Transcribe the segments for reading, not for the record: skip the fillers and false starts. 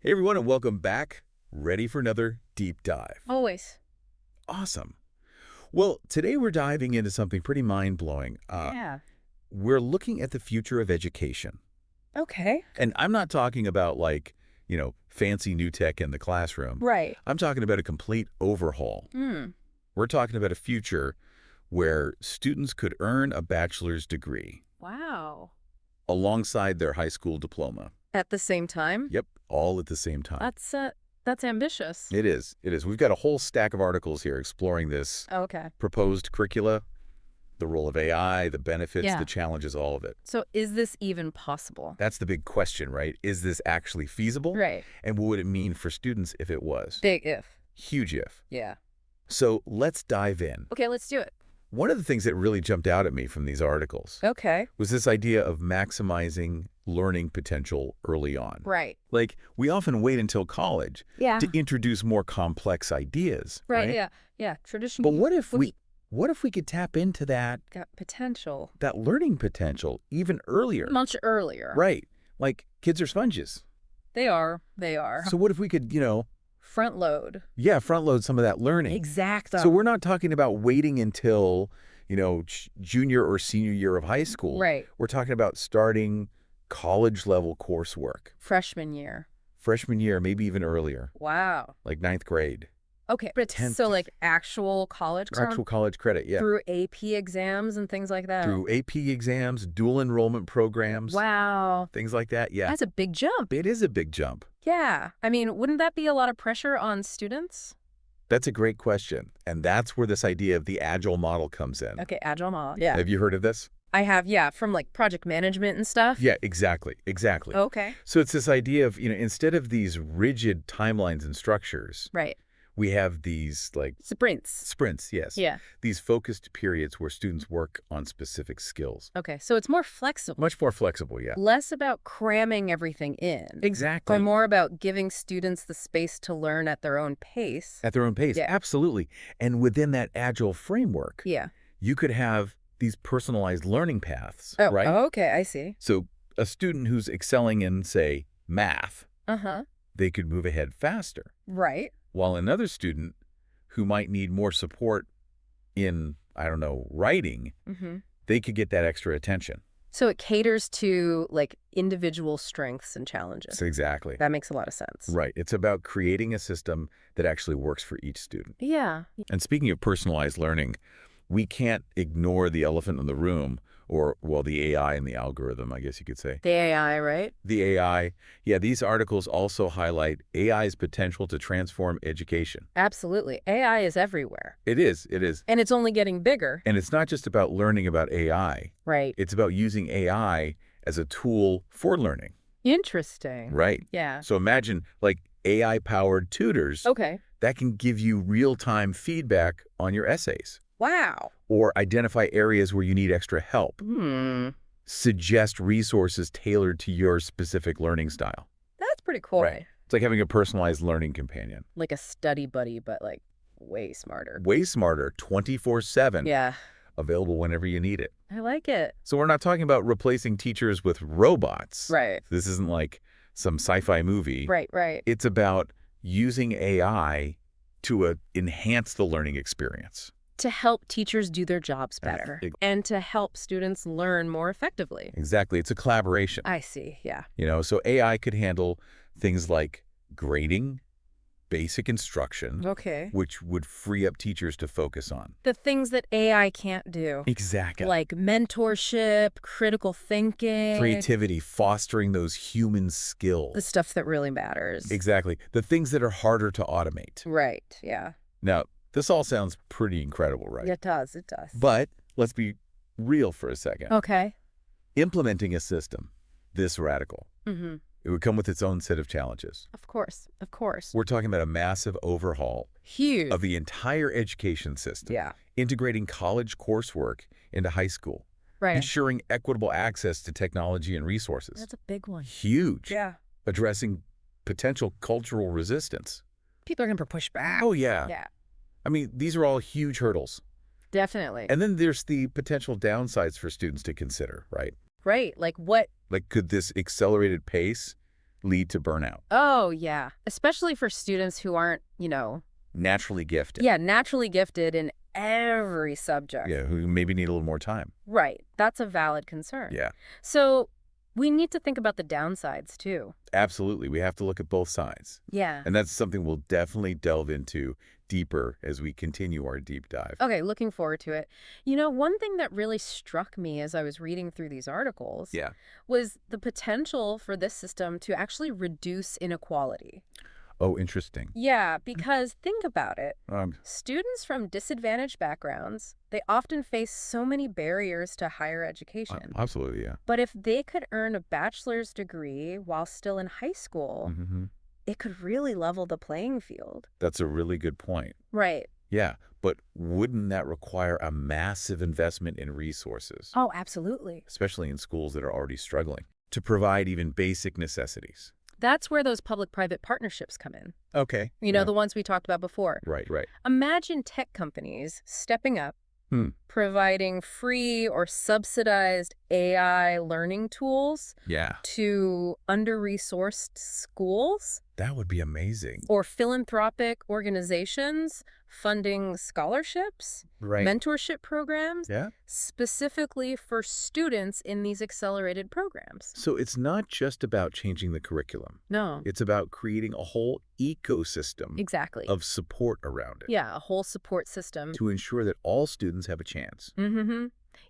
Hey everyone, and welcome back. Ready for another deep dive. Always. Awesome. Well, today we're diving into something pretty mind-blowing. Yeah. We're looking at the future of education. Okay. And I'm not talking about fancy new tech in the classroom. Right. I'm talking about a complete overhaul. Hmm. We're talking about a future where students could earn a bachelor's degree Wow. alongside their high school diploma. At the same time? Yep, all at the same time. That's ambitious. It is. It is. We've got a whole stack of articles here exploring this Okay. proposed curricula, the role of AI, the benefits, Yeah. the challenges, all of it. So is this even possible? That's the big question, right? Is this actually feasible? Right. And what would it mean for students if it was? Big if. Huge if. Yeah. So let's dive in. Okay, let's do it. One of the things that really jumped out at me from these articles Okay. was this idea of maximizing learning potential early on. Right. Like, we often wait until college Yeah. to introduce more complex ideas, Right, right? yeah. Yeah. Traditional. But what if we could tap into that Got potential. learning potential even earlier? Much earlier. Right. Like, kids are sponges. They are. They are. So what if we could, Front load. front load some of that learning? Exactly. So we're not talking about waiting until, junior or senior year of high school. Right. We're talking about starting college level coursework. Freshman year. Freshman year, maybe even earlier, Wow. like ninth grade. Okay. But 10th. so like actual college Actual college credit, yeah. through AP exams and things like that. Through AP exams, dual enrollment programs, Wow. things like that, yeah. That's a big jump. It is a big jump. Yeah. I mean, wouldn't that be a lot of pressure on students? That's a great question. And that's where this idea of the agile model comes in. Okay, agile model. Yeah. Have you heard of this? I have, yeah, from like project management and stuff. Yeah, exactly. Exactly. Okay. So it's this idea of, instead of these rigid timelines and structures, Right. we have these Sprints. sprints, yes. Yeah. These focused periods where students work on specific skills. Okay. So it's more flexible. Much more flexible, yeah. Less about cramming everything in. Exactly. But more about giving students the space to learn at their own pace. At their own pace, Yeah. absolutely. And within that agile framework, Yeah. you could have these personalized learning paths, Oh, right? okay. I see. So a student who's excelling in, say, math, Uh-huh. they could move ahead faster, Right. while another student who might need more support in, writing, Mm-hmm. they could get that extra attention. So it caters to like individual strengths and challenges. So exactly. That makes a lot of sense. Right. It's about creating a system that actually works for each student. Yeah. And speaking of personalized learning, we can't ignore the elephant in the room, or, well, the AI and the algorithm, I guess you could say. The AI, right? The AI. Yeah, these articles also highlight AI's potential to transform education. Absolutely. AI is everywhere. It is. It is. And it's only getting bigger. And it's not just about learning about AI. Right. It's about using AI as a tool for learning. Interesting. Right. Yeah. So imagine AI-powered tutors Okay. that can give you real-time feedback on your essays, Wow. or identify areas where you need extra help, suggest resources tailored to your specific learning style. That's pretty cool. Right. It's like having a personalized learning companion. Like a study buddy, but like way smarter. Way smarter, 24/7, Yeah. available whenever you need it. I like it. So we're not talking about replacing teachers with robots. Right. This isn't like some sci-fi movie. Right, right. It's about using AI to enhance the learning experience. To help teachers do their jobs better and to help students learn more effectively. Exactly. It's a collaboration. I see. Yeah. So AI could handle things like grading, basic instruction, Okay. which would free up teachers to focus on. The things that AI can't do. Exactly. Like mentorship, critical thinking. Creativity, fostering those human skills. The stuff that really matters. Exactly. The things that are harder to automate. Right. Yeah. Now, this all sounds pretty incredible, right? It does. It does. But let's be real for a second. Okay. Implementing a system this radical, Mm-hmm. it would come with its own set of challenges. Of course. Of course. We're talking about a massive overhaul Huge. of the entire education system, Yeah. integrating college coursework into high school, Right. ensuring equitable access to technology and resources. That's a big one. Huge. Yeah. Addressing potential cultural resistance. People are going to push back. Oh, yeah. Yeah. I mean, these are all huge hurdles. Definitely. And then there's the potential downsides for students to consider, right? Right. Like what? Like, could this accelerated pace lead to burnout. Oh, yeah. Especially for students who aren't, Naturally gifted. yeah, naturally gifted in every subject. Yeah, who maybe need a little more time. Right. That's a valid concern. Yeah, So we need to think about the downsides, too. absolutely. We have to look at both sides. Yeah. And that's something we'll definitely delve into deeper as we continue our deep dive. Okay, looking forward to it. One thing that really struck me as I was reading through these articles Yeah. was the potential for this system to actually reduce inequality. Oh, interesting. Yeah, because think about it. Um, Students from disadvantaged backgrounds, they often face so many barriers to higher education. Absolutely, yeah. But if they could earn a bachelor's degree while still in high school, Hmm. it could really level the playing field. That's a really good point. Right. Yeah, but wouldn't that require a massive investment in resources, Oh, absolutely. especially in schools that are already struggling, to provide even basic necessities? That's where those public-private partnerships come in. Okay. The ones we talked about before. Right, right. Imagine tech companies stepping up, Hmm. providing free or subsidized AI learning tools Yeah, to under-resourced schools, that would be amazing. or philanthropic organizations funding scholarships, Right. mentorship programs, Yeah. specifically for students in these accelerated programs. So it's not just about changing the curriculum. No, It's about creating a whole ecosystem exactly. of support around it Yeah, a whole support system. to ensure that all students have a chance Mm-hmm.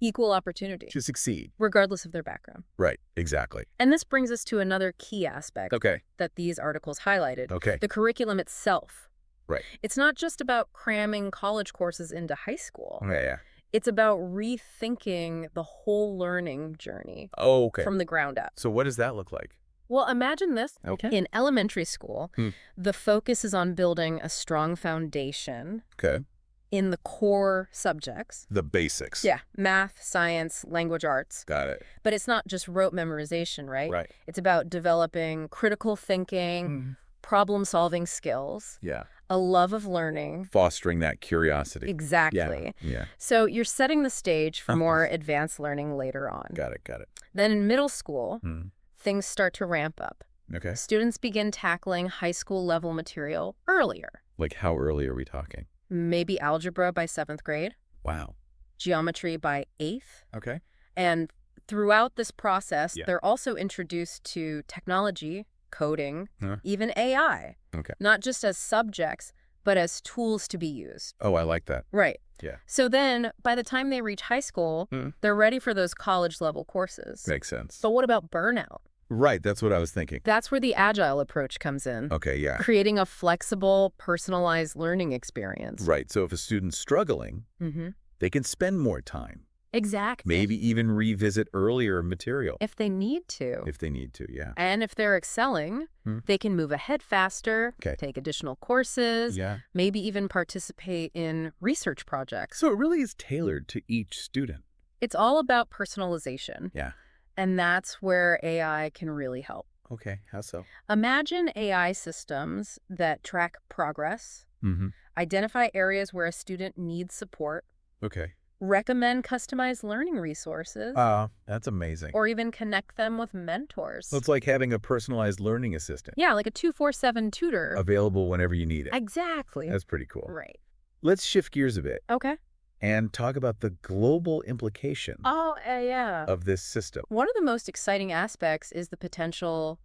Equal opportunity, to succeed. regardless of their background. Right, exactly. And this brings us to another key aspect Okay, that these articles highlighted, okay. the curriculum itself. Right. It's not just about cramming college courses into high school. Okay, yeah. It's about rethinking the whole learning journey Oh, okay. from the ground up. So what does that look like? Well, imagine this. Okay. In elementary school, Hmm. the focus is on building a strong foundation Okay. in the core subjects. The basics. Yeah, math, science, language arts. Got it. But it's not just rote memorization, right? Right. It's about developing critical thinking, Mhm. problem-solving skills, Yeah. a love of learning. Fostering that curiosity. Exactly. Yeah. So you're setting the stage for more advanced learning later on. Got it. Got it. Then in middle school, Mhm. things start to ramp up. Okay. Students begin tackling high school level material earlier. Like how early are we talking? Maybe algebra by 7th grade, Wow. geometry by 8th. Okay. And throughout this process, Yeah. they're also introduced to technology, coding, Huh. even AI. Okay. Not just as subjects, but as tools to be used. Oh, I like that. Right. Yeah. So then, by the time they reach high school, they're ready for those college-level courses. Makes sense. But what about burnout? Right. That's what I was thinking. That's where the agile approach comes in. Okay. Yeah. Creating a flexible, personalized learning experience. Right. So if a student's struggling, Mm-hmm. they can spend more time. Exactly. Maybe even revisit earlier material If they need to. if they need to. Yeah. And if they're excelling, they can move ahead faster, Okay. take additional courses, Yeah. maybe even participate in research projects. So it really is tailored to each student. It's all about personalization. Yeah. And that's where AI can really help. Okay. How so? Imagine AI systems that track progress, Mm-hmm. identify areas where a student needs support, Okay. recommend customized learning resources, That's amazing. or even connect them with mentors. So it's like having a personalized learning assistant Yeah, like a 247 tutor. available whenever you need it. Exactly. That's pretty cool. Right. Let's shift gears a bit Okay. and talk about the global implication Oh, yeah. of this system. One of the most exciting aspects is the potential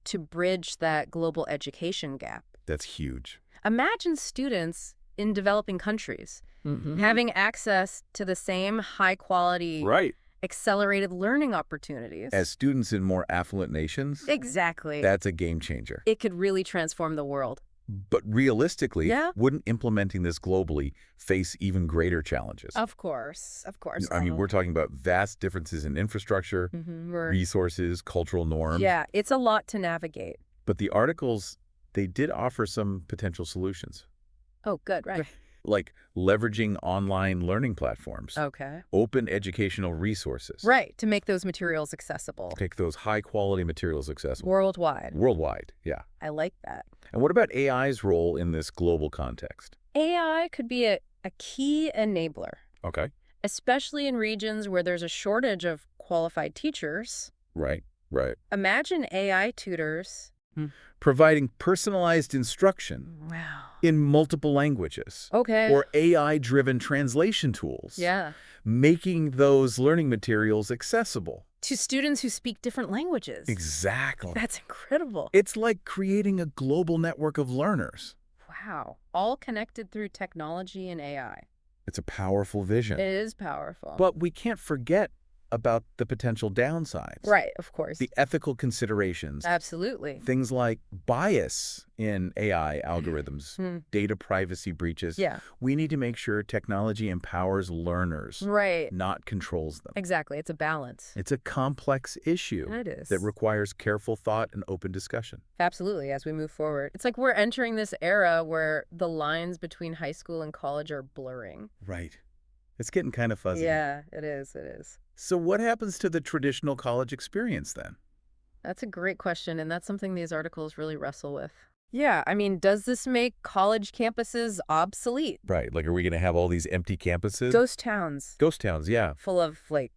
to bridge that global education gap. That's huge. Imagine students in developing countries Mm-hmm. having access to the same high-quality, Right. accelerated learning opportunities. As students in more affluent nations, Exactly. that's a game changer. It could really transform the world. But realistically, Yeah. wouldn't implementing this globally face even greater challenges? Of course. Of course. I mean, we're talking about vast differences in infrastructure, resources, cultural norms. Yeah, it's a lot to navigate. But the articles, they did offer some potential solutions, Oh, good, right. like leveraging online learning platforms, Okay. open educational resources, Right, to make those materials accessible. make those high-quality materials accessible. Worldwide. Worldwide, yeah. I like that. And what about AI's role in this global context? AI could be a key enabler, Okay. especially in regions where there's a shortage of qualified teachers. Right. Right. Imagine AI tutors. Providing personalized instruction Wow. in multiple languages. Okay. Or AI-driven translation tools. Yeah. Making those learning materials accessible. To students who speak different languages. Exactly. That's incredible. It's like creating a global network of learners. Wow. All connected through technology and AI. It's a powerful vision. It is powerful. But we can't forget about the potential downsides. Right, of course. The ethical considerations. Absolutely. Things like bias in AI algorithms, data privacy breaches. Yeah. We need to make sure technology empowers learners, Right. not controls them. Exactly. It's a balance. It's a complex issue It is. that requires careful thought and open discussion. Absolutely, as we move forward. It's like we're entering this era where the lines between high school and college are blurring. Right. It's getting kind of fuzzy. Yeah, it is. It is. So what happens to the traditional college experience then? That's a great question, and that's something these articles really wrestle with. Yeah, I mean, does this make college campuses obsolete? Right. Like, are we going to have all these empty campuses? Ghost towns. Ghost towns, yeah. Full of, like,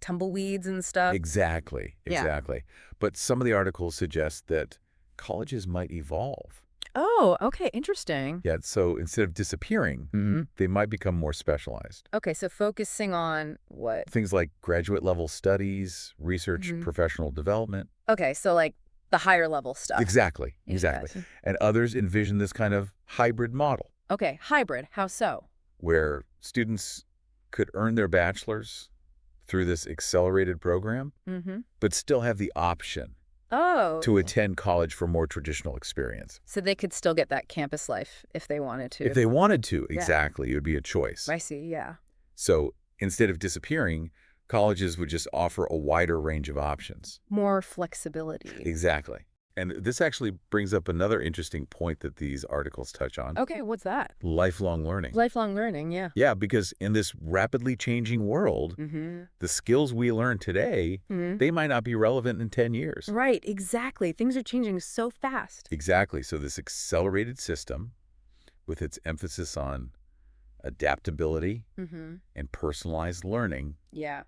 tumbleweeds and stuff. Exactly. Yeah. Exactly. But some of the articles suggest that colleges might evolve. Oh, okay, interesting. Yeah, so instead of disappearing, they might become more specialized. Okay, so focusing on what? Things like graduate level studies, research, professional development. Okay, so like the higher level stuff. Exactly. Yeah, Exactly. gotcha. And others envision this kind of hybrid model Okay, hybrid. How so? where students could earn their bachelor's through this accelerated program, but still have the option Oh. to attend college for more traditional experience. So they could still get that campus life if they wanted to. If they wanted to, Yeah. exactly, it would be a choice. I see, yeah. So instead of disappearing, colleges would just offer a wider range of options. More flexibility. Exactly. And this actually brings up another interesting point that these articles touch on. Okay, what's that? Lifelong learning. Lifelong learning, yeah. Yeah, because in this rapidly changing world, the skills we learn today, they might not be relevant in 10 years. Right, exactly. Things are changing so fast. Exactly. So this accelerated system, with its emphasis on adaptability and personalized learning, Yeah.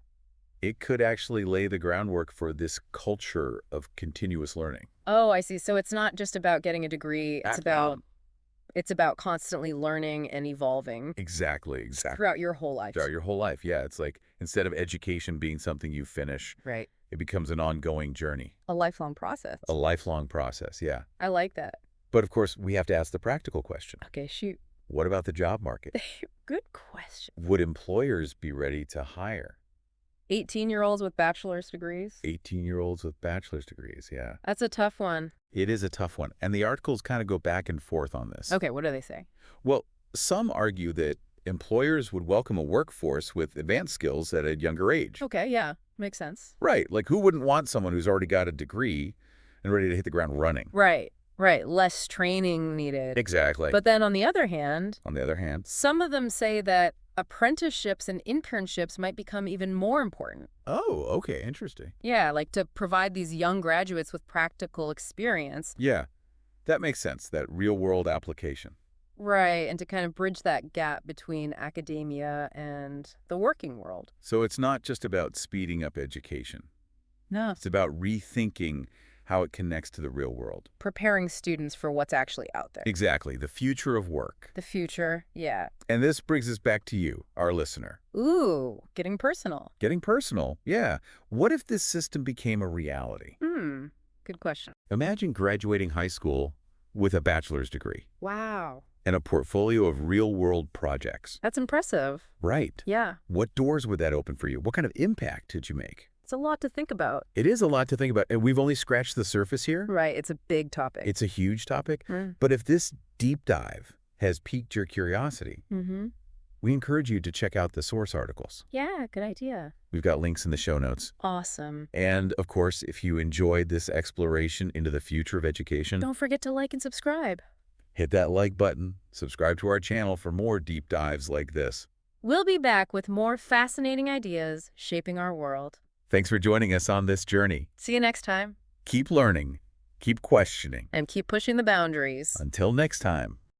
it could actually lay the groundwork for this culture of continuous learning. Oh, I see. So it's not just about getting a degree. It's Background. about constantly learning and evolving Exactly, exactly. throughout your whole life. Throughout your whole life, yeah. It's like instead of education being something you finish, Right. it becomes an ongoing journey, A lifelong process. a lifelong process, yeah. I like that. But of course, we have to ask the practical question. Okay, shoot. What about the job market? Good question. Would employers be ready to hire 18-year-olds with bachelor's degrees? 18-year-olds with bachelor's degrees? Yeah. That's a tough one. It is a tough one. And the articles kind of go back and forth on this. Okay, what do they say? Well, some argue that employers would welcome a workforce with advanced skills at a younger age. Okay, yeah, makes sense. Right. Like, who wouldn't want someone who's already got a degree and ready to hit the ground running? Right, right. Less training needed. Exactly. But then on the other hand, some of them say that apprenticeships and internships might become even more important. Oh, okay. Interesting. Yeah, like to provide these young graduates with practical experience. Yeah, that makes sense, that real-world application. Right, and to kind of bridge that gap between academia and the working world. So it's not just about speeding up education. No. It's about rethinking how it connects to the real world. Preparing students for what's actually out there. Exactly. The future of work. The future, yeah. And this brings us back to you, our listener. Ooh, getting personal. Getting personal, yeah. What if this system became a reality? Good question. Imagine graduating high school with a bachelor's degree Wow. and a portfolio of real-world projects. That's impressive. Right. Yeah. What doors would that open for you? What kind of impact did you make? It's a lot to think about. It is a lot to think about, and we've only scratched the surface here. Right, it's a big topic. It's a huge topic. But if this deep dive has piqued your curiosity, we encourage you to check out the source articles. Yeah, good idea. We've got links in the show notes. Awesome. And, of course, if you enjoyed this exploration into the future of education, Don't forget to like and subscribe. hit that like button, subscribe to our channel for more deep dives like this. We'll be back with more fascinating ideas shaping our world. Thanks for joining us on this journey. See you next time. Keep learning, keep questioning. And keep pushing the boundaries. Until next time.